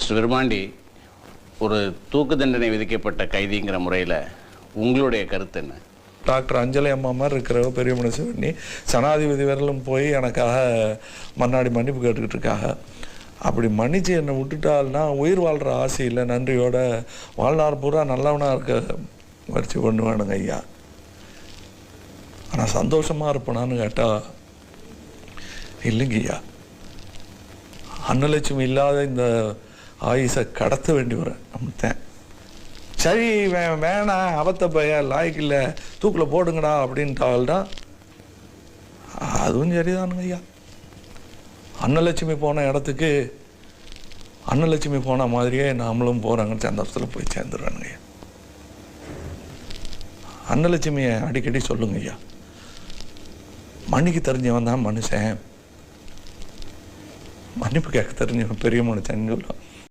Mister Virumandi, ஒரு தூக்கு தண்டனை விதிக்கப்பட்ட கைதிங்கிற முறையில் உங்களுடைய கருத்து என்ன? டாக்டர் அஞ்சலி அம்மா மாதிரி இருக்கிற பெரிய மனுஷ பண்ணி சனாதிபதி வரலும் போய் எனக்காக மன்னாடி மன்னிப்பு கேட்டுக்கிட்டு இருக்காங்க. அப்படி மன்னிச்சு என்னை விட்டுட்டால்னா உயிர் வாழ்கிற ஆசையில் நன்றியோட வாழ்நாள் பூரா நல்லவனாக இருக்க முயற்சி பண்ணுவேனுங்க ஐயா. ஆனால் சந்தோஷமாக இருப்பேனான்னு கேட்டால் இல்லைங்க ஐயா. அன்னலட்சுமி இல்லாத இந்த ஆயுசை கடத்த வேண்டி வரேன் நம்மத்தேன். சரி வேணாம், அவத்த பையன் லாய்க்கு இல்லை, தூக்கில் போடுங்கடா அப்படின்ட்டால்தான் அதுவும் சரிதானுங்க ஐயா. அன்னலட்சுமி போன இடத்துக்கு அன்னலட்சுமி போன மாதிரியே நாமளும் போகிறாங்கன்னு சந்தோஷத்தில் போய் சேர்ந்துடுறானுங்க ஐயா. அன்னலட்சுமியை அடிக்கடி சொல்லுங்க ஐயா, மன்னிக்கு தெரிஞ்சவன் தான் மனுஷன், மன்னிப்பு கேட்க தெரிஞ்சவன் பெரிய மனுஷன் சொல்லுவான்.